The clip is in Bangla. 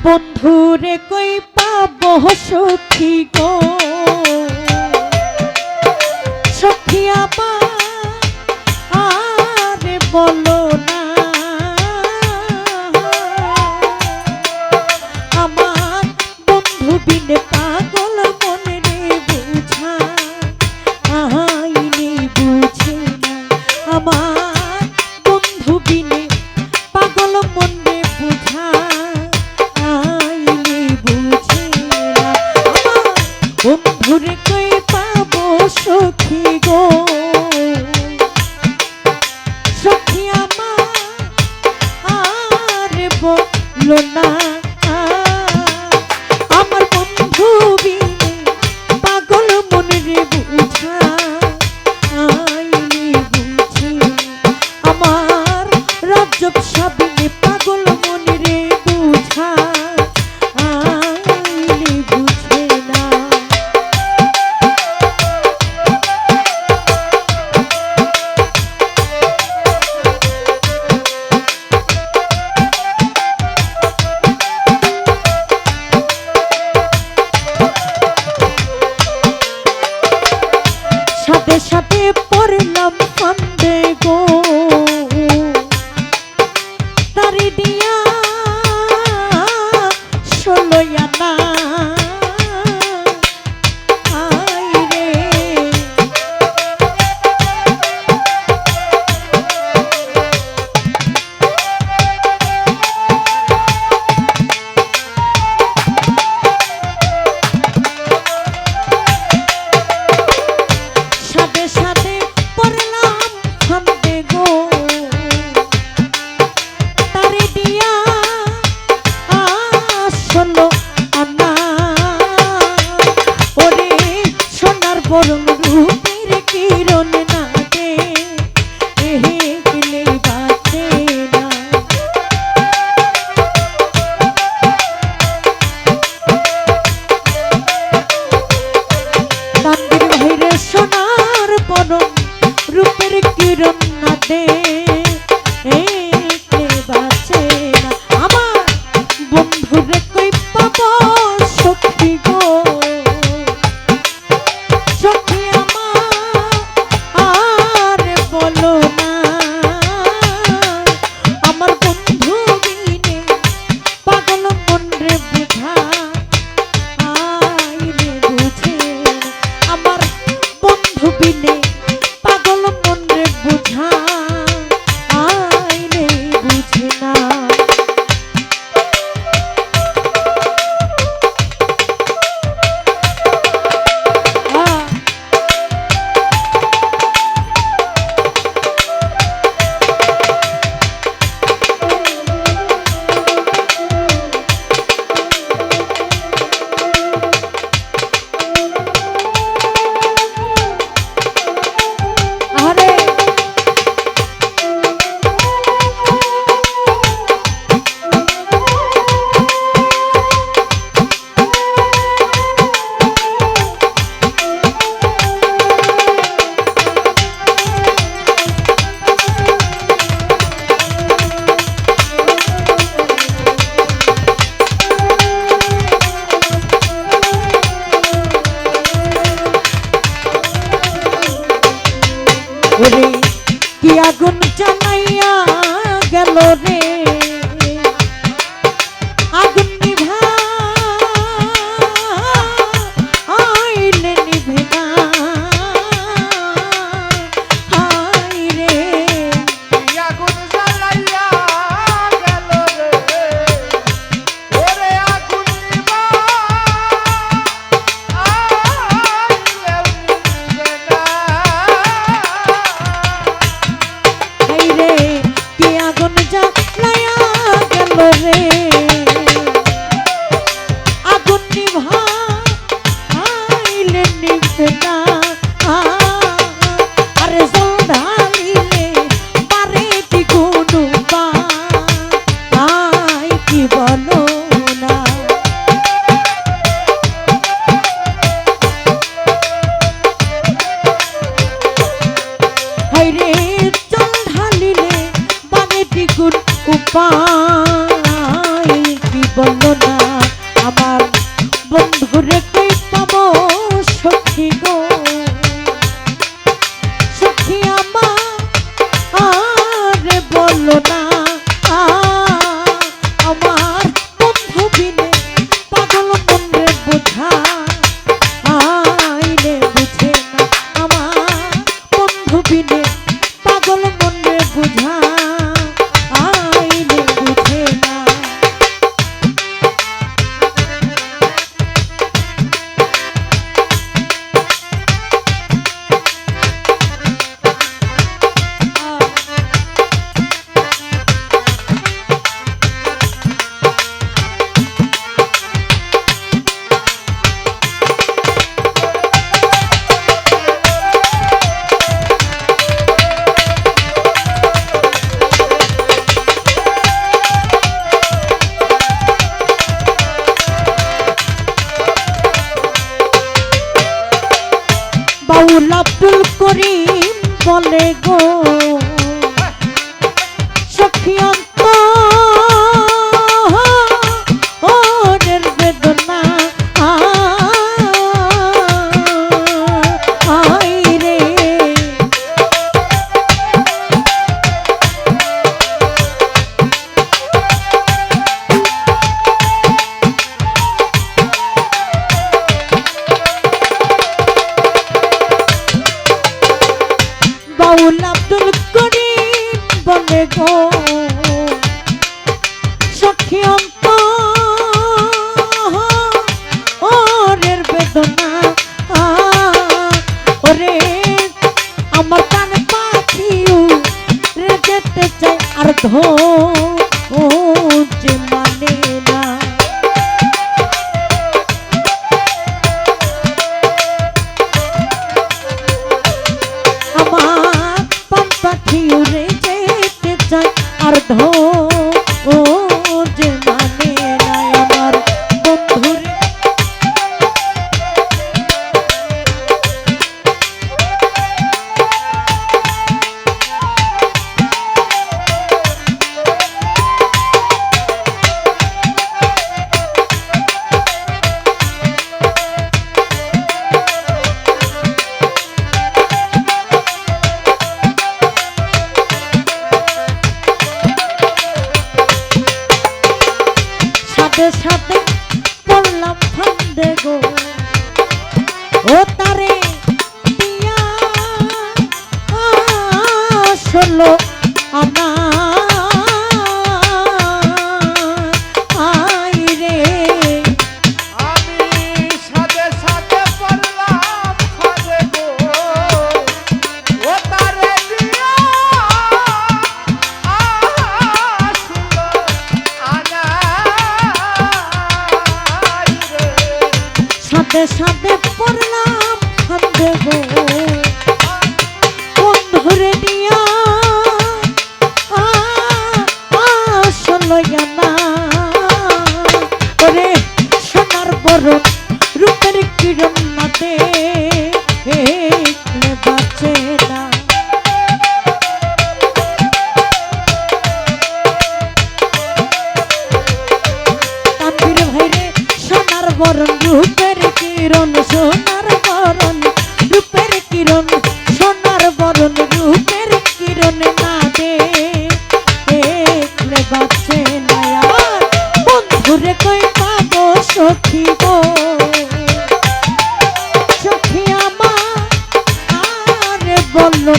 বন্ধুরে কই পাবো সখী গো, সখী আরে বলো না, আমার বন্ধু বিনে পাগল মনে রে বুঝা আইনি বুঝে না, আমার বন্ধু বিনে পাগল মনে বুঝা আইনি বুঝে না, আমার বন্ধুরে কই পাবো সখী গো, সখী আরে বলো না, আমার বন্ধু বিনে পাগল মনে রে বুঝা আইনি বুঝি, আমার রাজ্য সাবিনে পাগল মনে রে বুঝা আইনি বুঝে না। সাথে সাথে পড়লাম ফান্দে গো, তারি দিয়া 16 আনা আইরে, সাথে সাথে পড়লাম ফান্দে গো, তারি দিয়া 16 আনা, ওরে সোনার বরণ রূপের কিরণ না দে গেলে বাঁচে না, কান্দির ভাইরে সোনার বরণ রূপের কিরণ না দে বাঁচে না, আমার বন্ধুরে কই পাবো সখী গো, সখী আরে বলো না, আমার বন্ধু বিনে পাগল মন রে বুঝা আইনে বুঝে না, আমার বন্ধু বিনে পাগল মন রে বুঝা আইনে বুঝে না। আরে ওরে কি আগুন জানাইয়া গেল রে, আগুন নিভা আইলে নিভে না, হাই রে আগুন জ্বালাইয়া গেল রে, ওরে আগুন নিভা আইলেও নিভে না, হাই রে কি আগুন জ্বালাইয়া গেল রে, আগুন নিভা আইলে নিভে না, আরে জল ঢালিলে পারে দ্বিগুণ আই কি বলো না, হাই রে জল ঢালিলে পারে দ্বিগুণ উপায় কি বলো না। বন্ধু বিনে পাগল মনে বুঝা আইলে বুঝে না। বাউল আব্দুল করিম বলে গো সখী অন্তরের বেদনা আইরে বাউল আব্দুল করিম বলে গো সখী অন্তরের বেদনা ওরে আমার কান পাখিও রে যেতে চাই আর যে মানে না। আমার পান পাখি উড়ে যেতে চায় আর যে মানে না আমার বন্ধুরে। সাথে সাথে পড়লাম ফান্দে গো ও তারে দিয়া আসলো আনা আইরে আমি সাথে সাথে পড়লাম ফাঁদে গো ও তারে দিয়া আসলো আনাই রে। সাথে সাথে পড়লাম ফান্দে গো বন্ধুরে দিয়া আসলো জানা ওরে সোনার বরণ রূপের কিরণ নাতে দেখলে বাঁচে না। তানভীর ভাইরে সোনার বরণ রূপের কিরণ সোনার বরণ রূপের কিরণ সোনার বরণ রূপের কিরণ না দেখলে বাঁচে না। আমার বন্ধুরে কই পাবো সখী গো সখী আমার আরে বললো